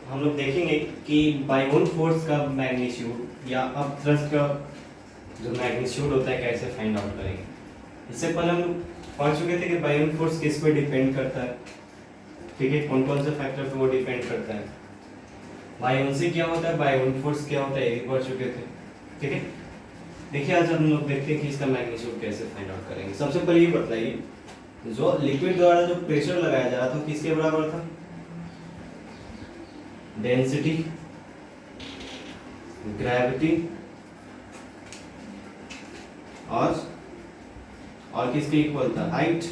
हम लोग देखेंगे कि बाउंड फोर्स का मैग्नीट्यूड या अपथ्रस्ट का जो मैग्नीट्यूड होता है कैसे फाइंड आउट करेंगे। इससे पहले हम लोग पढ़ चुके थे कि बाउंड फोर्स किस पे डिपेंड करता है, ठीक है, कौन कौन से फैक्टर पे वो डिपेंड करता है, बाउंसी क्या होता है, बाउंड फोर्स क्या होता है, ये भी पढ़ चुके थे, ठीक है। देखिए आज हम लोग देखते हैं कि इसका मैग्नीट्यूड कैसे फाइंड आउट करेंगे। सबसे पहले ये बताइए, जो लिक्विड द्वारा जो प्रेशर लगाया जा रहा था किसके बराबर था, डेंसिटी, ग्रेविटी और किसके इक्वल था, हाइट।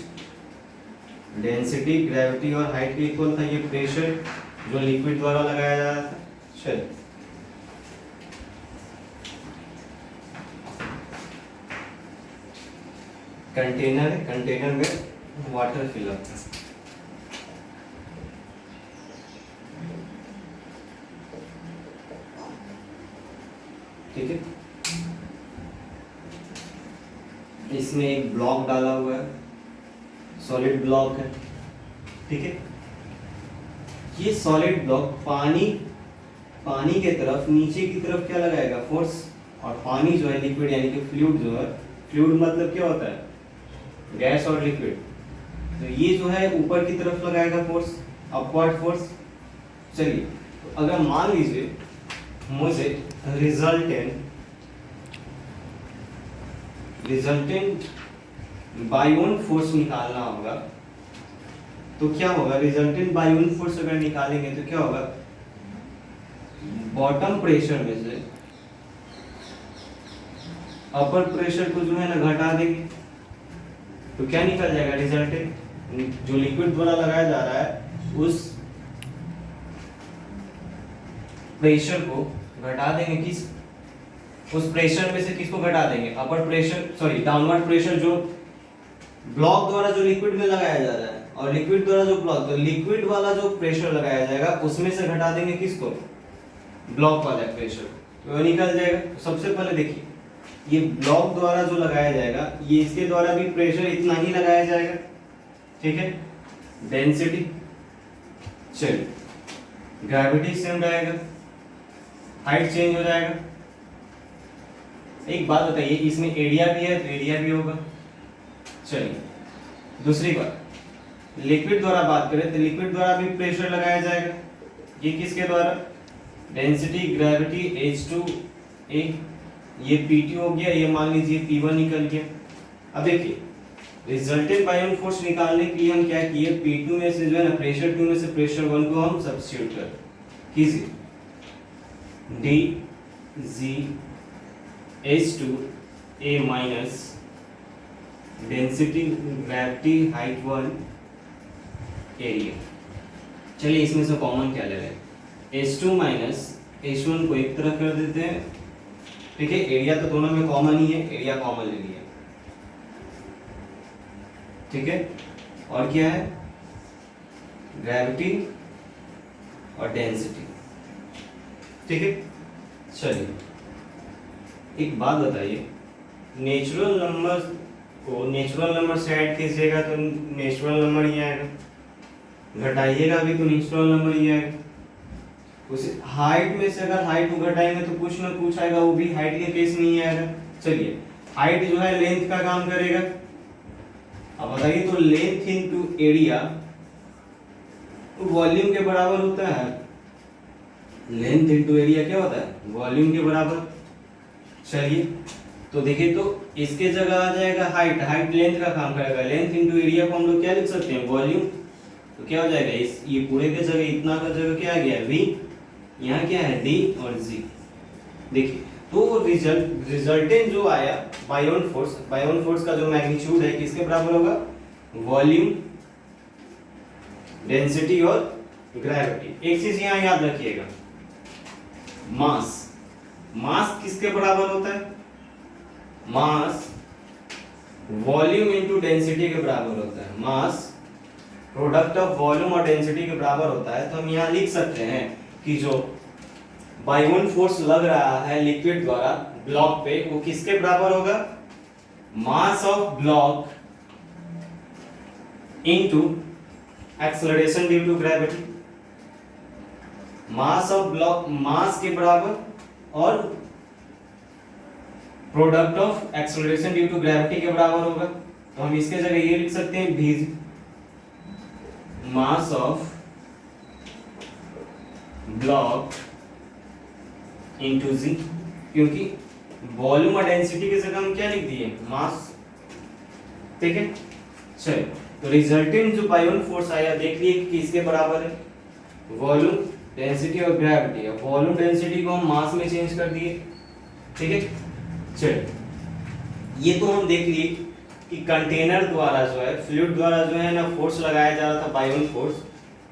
डेंसिटी, ग्रेविटी और हाइट के इक्वल था ये प्रेशर जो लिक्विड द्वारा लगाया जा रहा था। चलिए कंटेनर है, कंटेनर में वाटर फिलअप है, ठीक है। इसमें एक ब्लॉक डाला हुआ है, सॉलिड ब्लॉक है, ठीक है। ये सॉलिड ब्लॉक पानी के तरफ नीचे की तरफ क्या लगाएगा, फोर्स। और पानी जो है लिक्विड यानी कि फ्लूइड जो है, फ्लूइड मतलब क्या होता है, गैस और लिक्विड, तो ये जो है ऊपर की तरफ लगाएगा फोर्स, अपवर्ड फोर्स। चलिए तो अगर मान लीजिए मुझे रिजल्टेंट बाउंड फोर्स निकालना होगा, तो क्या होगा, रिजल्टेंट बाउंड फोर्स अगर निकालेंगे तो क्या होगा, बॉटम प्रेशर में से अपर प्रेशर को जो है ना घटा देंगे, तो क्या निकल जाएगा, रिजल्टेंट जो लिक्विड द्वारा लगाया जा रहा है उस प्रेशर को घटा देंगे, किस, उस प्रेशर में से किसको घटा देंगे, अपर प्रेशर, सॉरी डाउनवर्ड प्रेशर जो ब्लॉक द्वारा जो लिक्विड में लगाया जा रहा है, और लिक्विड द्वारा जो ब्लॉक, तो लिक्विड वाला जो प्रेशर लगाया जाएगा उसमें से घटा देंगे किसको, ब्लॉक वाला प्रेशर, तो निकल जाएगा। तो सबसे पहले देखिए ये ब्लॉक द्वारा जो लगाया जाएगा ये इसके द्वारा भी प्रेशर इतना ही लगाया जाएगा, ठीक है। डेंसिटी, चलिए ग्रेविटी सेम रहेगा, हाइट चेंज हो जाएगा। एक बात बताइए, इसमें एरिया भी है तो एरिया भी होगा। चलिए दूसरी बात, लिक्विड द्वारा बात करें तो लिक्विड द्वारा भी प्रेशर लगाया जाएगा, ये किसके द्वारा, डेंसिटी, ग्रेविटी, H2A, ये P2 हो गया, ये मान लीजिए P1 निकल गया। अब देखिए रिजल्टेंट बाउंड फोर्स निकालने के लिए हम क्या किए, P2 में से जो है ना प्रेशर 2 में से प्रेशर 1 को हम सब्स्टिट्यूट कर कीजिए, dgH2A minus density, gravity, height 1, area. चलिए इसमें से कॉमन क्या ले रहे हैं, H2 माइनस H1 को एक तरफ कर देते हैं, ठीक है। एरिया तो दोनों में कॉमन ही है, एरिया कॉमन ले लिया, ठीक है। और क्या है, ग्रेविटी और डेंसिटी, ठीक है। चलिए एक बात बताइए, नेचुरल नंबर को नेचुरल नंबर से ऐड कीजिएगा तो नेचुरल नंबर ही आएगा, घटाइएगा भी तो नेचुरल नंबर ही आएगा। उसे हाइट में से अगर हाइट को घटाएंगे तो कुछ ना कुछ आएगा, वो भी हाइट के केस में ही आएगा। चलिए हाइट जो है लेंथ का काम करेगा, अब बताइए तो लेंथ इनटू एरिया वॉल्यूम के बराबर होता है, लेंथ इनटू एरिया क्या होता है, वॉल्यूम के बराबर। चलिए तो देखिए तो इसके जगह आ जाएगा हाइट, हाइट लेंथ का काम करेगा, लेंथ इनटू एरिया को हम लोग क्या लिख सकते हैं, वॉल्यूम। तो क्या हो जाएगा, इस ये पूरे के जगह इतना का जगह क्या आ गया, v, यहाँ क्या है, d और g। देखिए तो रिजल्टेंट जो आया बाउंड फोर्स का जो मैग्नीट्यूड है किसके बराबर होगा, वॉल्यूम, डेंसिटी और ग्रेविटी। एक चीज यहाँ याद रखिएगा, मास किसके बराबर होता है, मास वॉल्यूम इनटू डेंसिटी के बराबर होता है, मास प्रोडक्ट ऑफ वॉल्यूम और डेंसिटी के बराबर होता है। तो हम यहाँ लिख सकते हैं कि जो बाउंड फोर्स लग रहा है लिक्विड द्वारा ब्लॉक पे वो किसके बराबर होगा, mass of block into acceleration due to gravity. Mass of block mass के बराबर और product of acceleration due to gravity के बराबर होगा। तो हम इसके जगह ये लिख सकते हैं भी मास ऑफ ब्लॉक इनटू जी, क्योंकि वॉल्यूम और डेंसिटी की जगह हम क्या लिख दिए, मास। ठीक है, चलिए तो रिजल्टेंट जो बायोन फोर्स आया देख लिए कि किसके बराबर है, वॉल्यूम डेंसिटी और ग्रेविटी। वॉल्यूम डेंसिटी को हम मास में चेंज कर दिए। ठीक है, चलिए ये तो हम देख लिए कि कंटेनर द्वारा जो है, फ्लूइड द्वारा जो है ना फोर्स लगाया जा रहा था, बायोन फोर्स,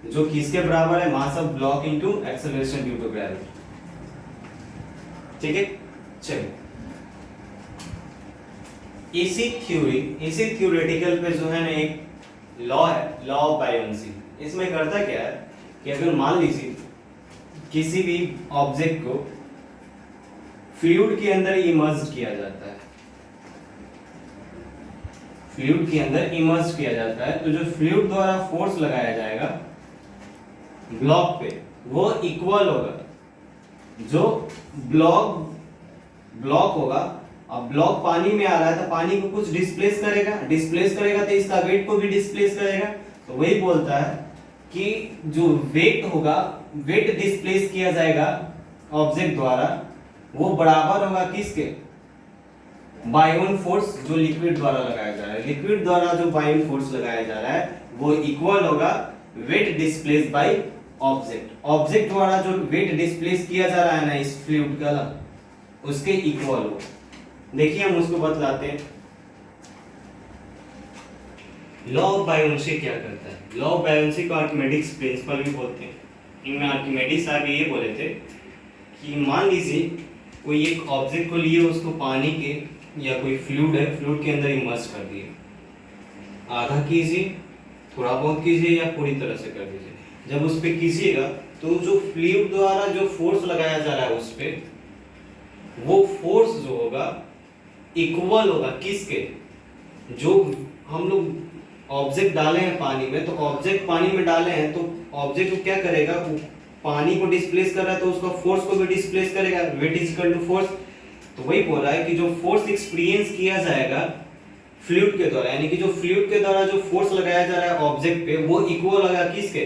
जो किसके बराबर है, mass of block into acceleration due to gravity. ठीक है, चलिए इसी थ्योरेटिकल पे जो है ना एक लॉ है, लॉ ऑफ बायोन्सी। इसमें करता क्या है कि अगर मान लीजिए किसी भी ऑब्जेक्ट को फ्लूइड के अंदर इमर्ज किया जाता है, फ्लूइड के अंदर इमर्ज किया जाता है, तो जो फ्लूइड द्वारा फोर्स लगाया जाएगा ब्लॉक पे वो इक्वल होगा, जो ब्लॉक होगा। अब ब्लॉक पानी में आ रहा है तो पानी को कुछ डिस्प्लेस करेगा तो इसका वेट को भी डिस्प्लेस करेगा। तो वही बोलता है कि जो वेट होगा, वेट डिस्प्लेस किया जाएगा ऑब्जेक्ट द्वारा, वो बराबर होगा किसके, बायोन फोर्स जो लिक्विड द्वारा लगाया जा रहा है। लिक्विड द्वारा जो बायोन फोर्स लगाया जा रहा है वो इक्वल होगा weight displace by object. Object द्वारा जो वेट डिस्प्लेस किया जा रहा है ना इस फ्लूइड का, उसके इक्वल हो। देखिए हम उसको बतलाते हैं। लॉ ऑफ बायोन्सी क्या करता है, लॉ ऑफ बायोन्सी को आर्किमेडिक्स प्रिंसिपल भी बोलते हैं। इनमें आर्किमेडिस साहब ये बोले थे कि मान लीजिए कोई एक ऑब्जेक्ट को लिए, उसको पानी के या कोई फ्लूइड है, फ्लूइड के अंदर इमर्ज कर दिए, आधा कीजिए, थोड़ा बहुत कीजिए या पूरी तरह से कर दीजिए। जब उस पे कीजिएगा तो जो फ्लूइड द्वारा जो फोर्स लगाया जा रहा है उस पे, वो फोर्स जो होगा इक्वल होगा किसके, जो हम लोग ऑब्जेक्ट डाले हैं पानी में, तो ऑब्जेक्ट पानी में डाले हैं तो ऑब्जेक्ट को क्या करेगा, वो पानी को डिस्प्लेस कर रहा है तो उसका फोर्स को भी डिस्प्लेस करेगा, weight is equal to force. तो वही बोल रहा है कि जो फोर्स एक्सपीरियंस किया जाएगा फ्लूइड के द्वारा, यानी कि जो फ्लूइड के द्वारा जो फोर्स लगाया जा रहा है ऑब्जेक्ट पे, वो इक्वल होगा किसके,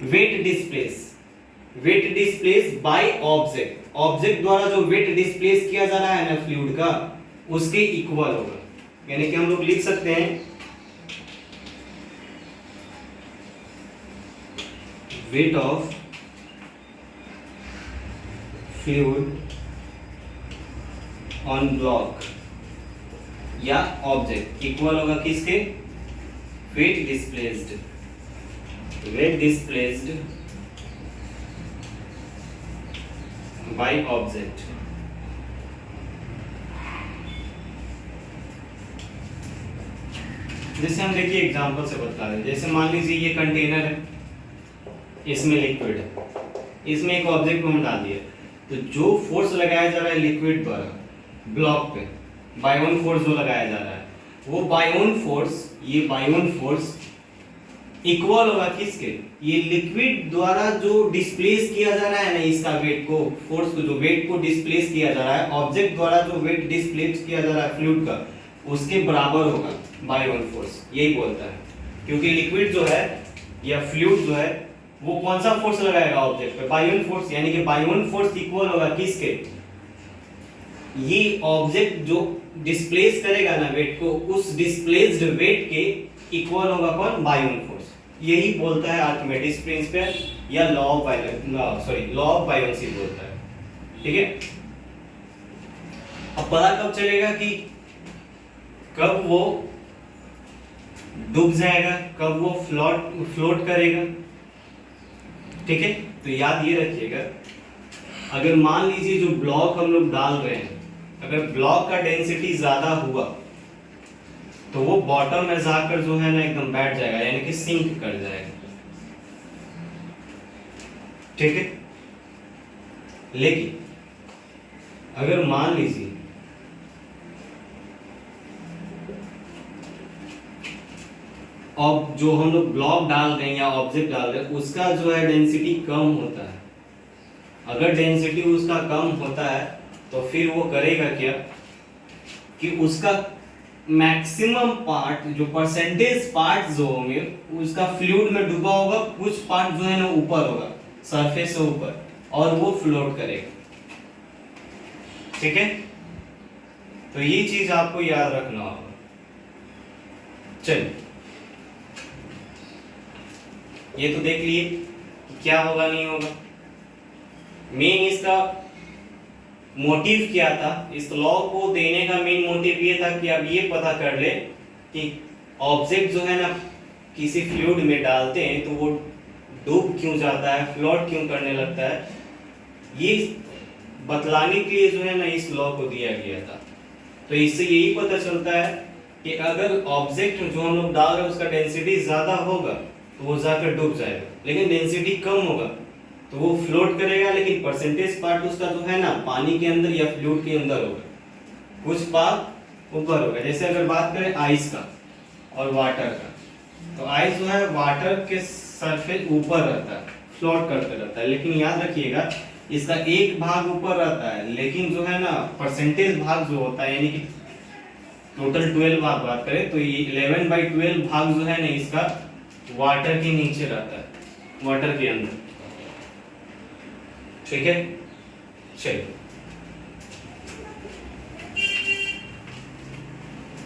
weight displace by object. Object द्वारा जो वेट डिस्प्लेस किया जा रहा है ना फ्लूइड का, उसके इक्वल होगा। यानी कि हम लोग लिख सकते हैं weight of fluid on block या ऑब्जेक्ट इक्वल होगा किसके, वेट डिस्प्लेस्ड बाय ऑब्जेक्ट। जैसे हम देखिए एग्जांपल से बता रहे हैं। जैसे मान लीजिए ये कंटेनर है, इसमें लिक्विड है, इसमें एक ऑब्जेक्ट को हम डाल दिए, तो जो फोर्स लगाया जा रहा है लिक्विड द्वारा ब्लॉक पे, बायोन फोर्स जो लगाया जा रहा है, वो बायोन फोर्स इक्वल होगा किसके, ये लिक्विड द्वारा जो डिस्प्लेस किया जा रहा है ना इसका वेट को, फोर्स को, जो वेट को डिस्प्लेस किया जा रहा है ऑब्जेक्ट द्वारा, जो वेट डिस्प्लेस किया जा रहा है फ्लूइड का, उसके बराबर होगा बायोन फोर्स। यही बोलता है, क्योंकि लिक्विड जो है या फ्लूइड जो है वो कौन सा फोर्स लगाएगा ऑब्जेक्ट पे, बायोन फोर्स। यानी कि बायोन फोर्स इक्वल होगा किसके, ये ऑब्जेक्ट जो डिस्प्लेस करेगा ना वेट को, उस डिस्प्लेस्ड वेट के इक्वल होगा कौन, बायोन फोर्स। यही बोलता है आर्किमेडिस प्रिंसिपल या लॉ ऑफ बायोन्सी बोलता है। ठीक है, अब पता कब चलेगा कि कब वो डूब जाएगा, कब वो फ्लोट करेगा। ठीक है, तो याद ये रखिएगा, अगर मान लीजिए जो ब्लॉक हम लोग डाल रहे हैं, अगर ब्लॉक का डेंसिटी ज्यादा हुआ तो वो बॉटम में जाकर जो है ना एकदम बैठ जाएगा, यानी कि सिंक कर जाएगा। ठीक है, लेकिन अगर मान लीजिए अब जो हम लोग ब्लॉक डाल रहे हैं या ऑब्जेक्ट डाल रहे हैं उसका जो है डेंसिटी कम होता है। अगर डेंसिटी उसका कम होता है तो फिर वो करेगा क्या कि उसका मैक्सिमम पार्ट जो परसेंटेज पार्ट जो होंगे उसका फ्लूइड में डूबा होगा, कुछ पार्ट जो है ना ऊपर होगा सरफेस से ऊपर, और वो फ्लोट करेगा। ठीक है, तो ये चीज आपको याद रखना होगा। चलिए ये तो देख लिए क्या होगा नहीं होगा। मेन इसका मोटिव क्या था, इस लॉ को देने का मेन मोटिव ये था कि आप ये पता कर ले कि ऑब्जेक्ट जो है ना किसी फ्लूइड में डालते हैं तो वो डूब क्यों जाता है, फ्लोट क्यों करने लगता है, ये बतलाने के लिए जो है ना इस लॉ को दिया गया था। तो इससे यही पता चलता है कि अगर ऑब्जेक्ट जो हम लोग डाल रहे हैं उसका डेंसिटी ज्यादा होगा तो वो जाकर डूब जाएगा, लेकिन डेंसिटी कम होगा तो वो फ्लोट करेगा, लेकिन परसेंटेज पार्ट उसका जो है ना पानी के अंदर या फ्लूइड के अंदर होगा, कुछ पार्ट ऊपर होगा। जैसे अगर बात करें आइस का और वाटर का, तो आइस जो है वाटर के सरफेस ऊपर रहता है, फ्लोट करते रहता है, लेकिन याद रखिएगा इसका एक भाग ऊपर रहता है, लेकिन जो है ना परसेंटेज भाग जो होता है यानी कि टोटल 12 भाग बात करें तो ये 11/12 भाग जो है ना इसका वाटर के नीचे रहता है, वाटर के अंदर। ठीक है, चलिए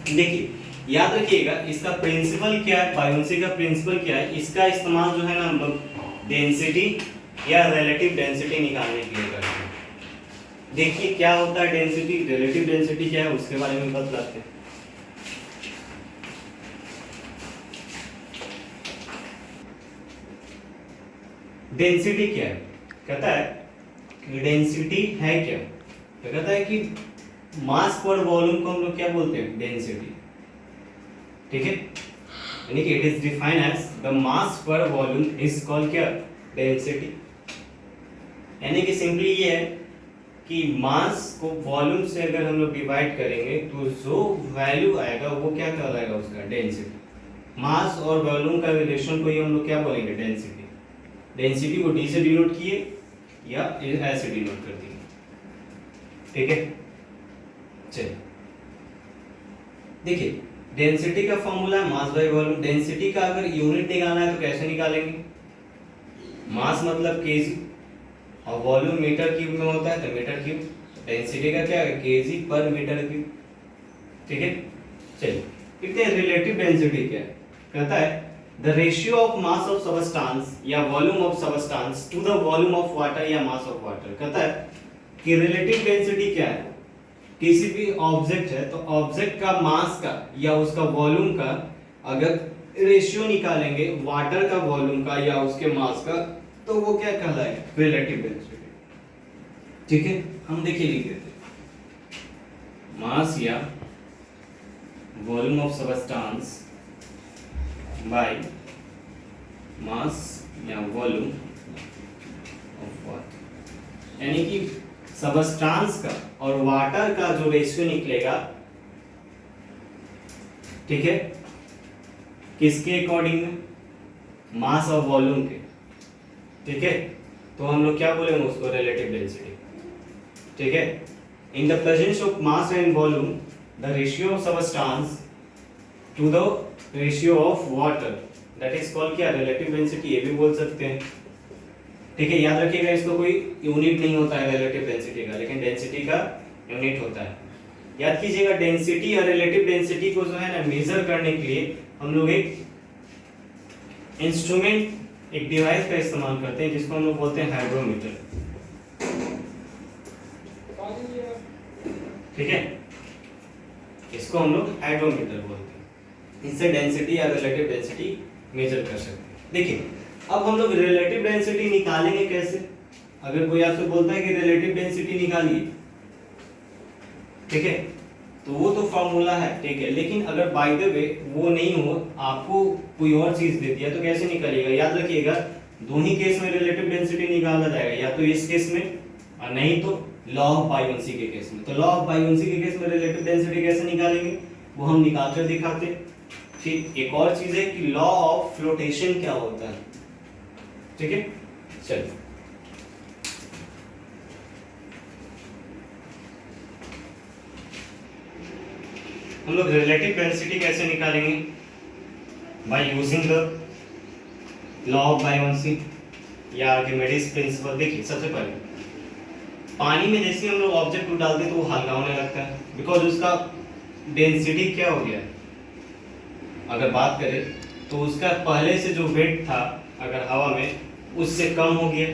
देखिए याद रखिएगा इसका प्रिंसिपल क्या है, बायोन्सी का प्रिंसिपल क्या है, इसका इस्तेमाल जो है ना हम लोग डेंसिटी या रिलेटिव डेंसिटी निकालने के लिए करते हैं। देखिए क्या होता है डेंसिटी, रिलेटिव डेंसिटी क्या है उसके बारे में बतलाते हैं। डेंसिटी क्या है, कहता है कि डेंसिटी है क्या, तो कहता है कि मास पर वॉल्यूम को हम लोग क्या बोलते हैं, डेंसिटी। ठीक है, यानी कि it is defined as the mass per volume is called क्या, डेंसिटी। यानी कि सिंपली ये है कि मास को वॉल्यूम से अगर हम लोग डिवाइड करेंगे तो जो वैल्यू आएगा वो क्या कहलाएगा, उसका डेंसिटी। मास और वॉल्यूम का रिलेशन को ही हम लोग क्या बोलेंगे, डेंसिटी। डेंसिटी को डी से डिनोट किए या ऐसे डिनोट कर दिए। ठीक है, चलिए देखिए डेंसिटी का फॉर्मूला है मास बाय वॉल्यूम। डेंसिटी का अगर यूनिट निकालना है तो कैसे निकालेंगे, मास मतलब केजी और वॉल्यूम मीटर क्यूब में होता है तो मीटर क्यूब। डेंसिटी का क्या है, केजी पर मीटर क्यूब। ठीक है, चलिए देखते हैं रिलेटिव डेंसिटी क्या है। कहता है the ratio of mass of substance या volume of substance to the volume of water या मास ऑफ वाटर। कहता है कि रिलेटिव डेंसिटी क्या है, किसी भी ऑब्जेक्ट है तो ऑब्जेक्ट का मास का या उसका वॉल्यूम का अगर रेशियो निकालेंगे वाटर का वॉल्यूम का या उसके मास का तो वो क्या कहलाएगा, रिलेटिव डेंसिटी। ठीक है, हम देखिए लिख देते हैं मास या volume of substance by mass या वॉल्यूम ऑफ वाटर, यानी कि सबस्टेंस का और वाटर का जो रेशियो निकलेगा, ठीक है, किसके अकॉर्डिंग में, मास और वॉल्यूम के। ठीक है, तो हम लोग क्या बोलेंगे उसको, रिलेटिव डेंसिटी। ठीक है, in the presence of mass and volume the ratio of substance to the ratio of water that is called क्या, रिलेटिव डेंसिटी, ये भी बोल सकते हैं। ठीक है, याद रखिएगा इसको कोई यूनिट नहीं होता है रिलेटिव डेंसिटी का, लेकिन डेंसिटी का यूनिट होता है। याद कीजिएगा डेंसिटी और रिलेटिव डेंसिटी को जो है ना मेजर करने के लिए हम लोग एक इंस्ट्रूमेंट, एक डिवाइस का इस्तेमाल करते हैं जिसको हम लोग बोलते हैं हाइड्रोमीटर। ठीक है, इसको हम लोग हाइड्रोमीटर बोलते हैं। इससे डेंसिटी या रिलेटिव डेंसिटी मेजर कर सकते हैं। देखिए अब हम लोग रिलेटिव डेंसिटी निकालेंगे कैसे, अगर कोई आपसे बोलता है कि रिलेटिव डेंसिटी निकालिए, ठीक है, तो वो तो फॉर्मूला है, ठीक है, लेकिन अगर बाय द वे वो नहीं हो, आपको कोई और चीज दे दिया तो कैसे निकालिएगा। याद रखिएगा दो ही केस में रिलेटिव डेंसिटी निकाला जाएगा, या तो इस केस में और नहीं तो लॉ ऑफ बायोन्सी के केस में। तो लॉ ऑफ बायोन्सी के केस में रिलेटिव डेंसिटी कैसे निकालेंगे वो हम निकाल कर दिखाते हैं। फिर एक और चीज है कि लॉ ऑफ फ्लोटेशन क्या होता है, ठीक है। चलिए हम लोग रिलेटिव डेंसिटी कैसे निकालेंगे, by using the law of buoyancy या आर्किमिडीज प्रिंसिपल। देखिए सबसे पहले पानी में जैसे हम लोग ऑब्जेक्ट को डालते हैं तो वो हल्का होने लगता है, बिकॉज उसका डेंसिटी क्या हो गया। अगर बात करें तो उसका पहले से जो वेट था अगर हवा में उससे कम हो गया,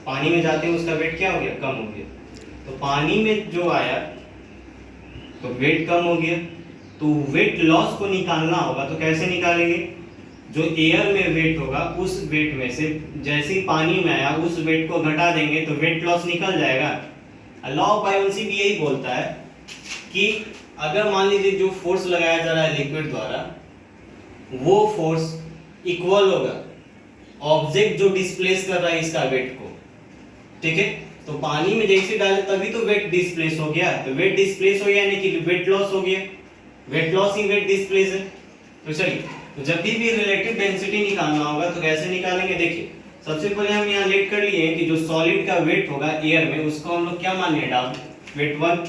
पानी में जाते हैं उसका वेट क्या हो गया, कम हो गया। तो पानी में जो आया तो वेट कम हो गया, तो वेट लॉस को निकालना होगा। तो कैसे निकालेंगे, जो एयर में वेट होगा उस वेट में से जैसे ही पानी में आया उस वेट को घटा देंगे तो वेट लॉस निकल जाएगा। लॉ ऑफ बायोन्सी भी यही बोलता है कि अगर मान लीजिए जो फोर्स लगाया जा रहा है लिक्विड द्वारा वो फोर्स इक्वल होगा ऑब्जेक्ट जो डिस्प्लेस कर रहा है इसका वेट को, ठीक है। तो पानी में जैसे डाले तभी तो वेट डिस्प्लेस हो गया, तो वेट डिस्प्लेस हो गया यानी कि वेट लॉस हो गया, वेट लॉस ही वेट डिस्प्लेस है। तो चलिए तो जब भी रिलेटिव डेंसिटी निकालना होगा तो कैसे निकालेंगे, देखिए सबसे पहले हम यहाँ लेट कर लिए कि जो सॉलिड का वेट होगा एयर में उसको हम लोग क्या मान लिए, डाल वेट 1,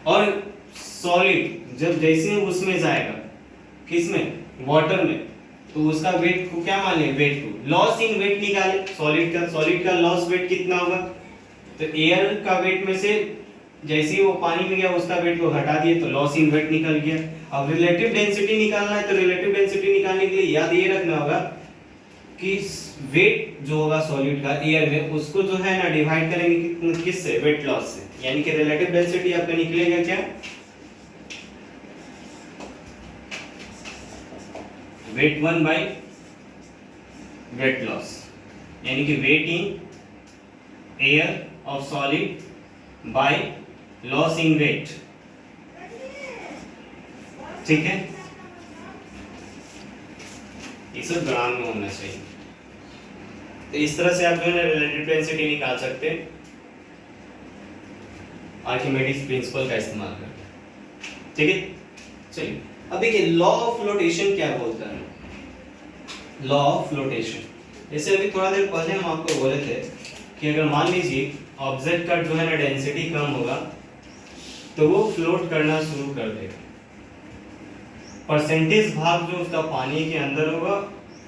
और सॉलिड जब जैसे उसमें जाएगा किसमें, वाटर में, तो उसका वेट को क्या मान लिए, वेट 2। लॉस इन वेट निकाले सॉलिड का लॉस वेट कितना होगा, तो एयर का वेट में से जैसे ही वो पानी में गया उसका वेट को हटा दिए तो लॉस इन वेट निकल गया। अब रिलेटिव डेंसिटी निकालना है तो रिलेटिव डेंसिटी निकालने के लिए याद ये रखना होगा कि वेट जो होगा सॉलिड का एयर में उसको जो है ना डिवाइड करेंगे किससे, वेट लॉस से, यानी कि रिलेटिव डेंसिटी आपका निकलेगा क्या, वेट 1 बाय वेट लॉस, यानी कि weight in air of solid by loss in weight, ठीक है। ये सब ग्राम में होना चाहिए। तो इस तरह से आप जो है रिलेटिव डेंसिटी निकाल सकते हैं आर्किमिडीज प्रिंसिपल का इस्तेमाल करके, ठीक है। चलिए अब देखिए लॉ ऑफ फ्लोटेशन क्या बोलता है, लॉ ऑफ फ्लोटेशन। जैसे अभी थोड़ा देर पहले हम आपको बोले थे कि अगर मान लीजिए ऑब्जेक्ट का जो है ना डेंसिटी कम होगा तो वो फ्लोट करना शुरू कर देगा, परसेंटेज भाग जो उसका पानी के अंदर होगा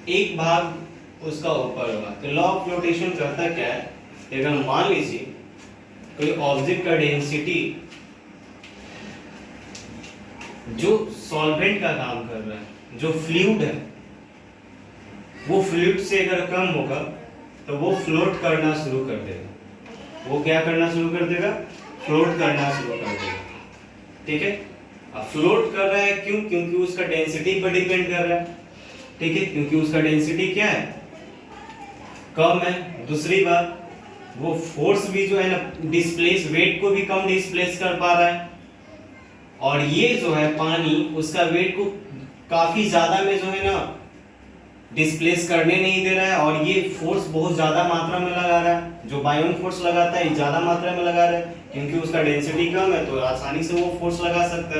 एक भाग उसका ऊपर होगा। तो लॉ ऑफ फ्लोटेशन करता क्या है, अगर मान लीजिए कोई ऑब्जेक्ट का डेंसिटी जो सॉल्वेंट का काम कर रहा है, जो फ्लूइड है, वो फ्लूइड से अगर कम होगा तो वो फ्लोट करना शुरू कर देगा। वो क्या करना शुरू कर देगा, फ्लोट करना शुरू कर देगा, ठीक है। अब फ्लोट कर रहा है क्यों, क्योंकि उसका डेंसिटी पर डिपेंड कर रहा है, ठीक है, क्योंकि उसका डेंसिटी क्या है, कम है। दूसरी बात वो फोर्स भी जो है ना डिस्प्लेस, वेट को भी कम डिस्प्लेस कर पा रहा है, और ये जो है पानी उसका वेट को काफी ज्यादा में जो है ना डिस्प्लेस करने नहीं दे रहा है, और ये फोर्स बहुत ज्यादा मात्रा में लगा रहा है। जो बायोन फोर्स लगाता है ज्यादा मात्रा में लगा रहा है, क्योंकि उसका डेंसिटी कम है तो आसानी से वो फोर्स लगा सकता है।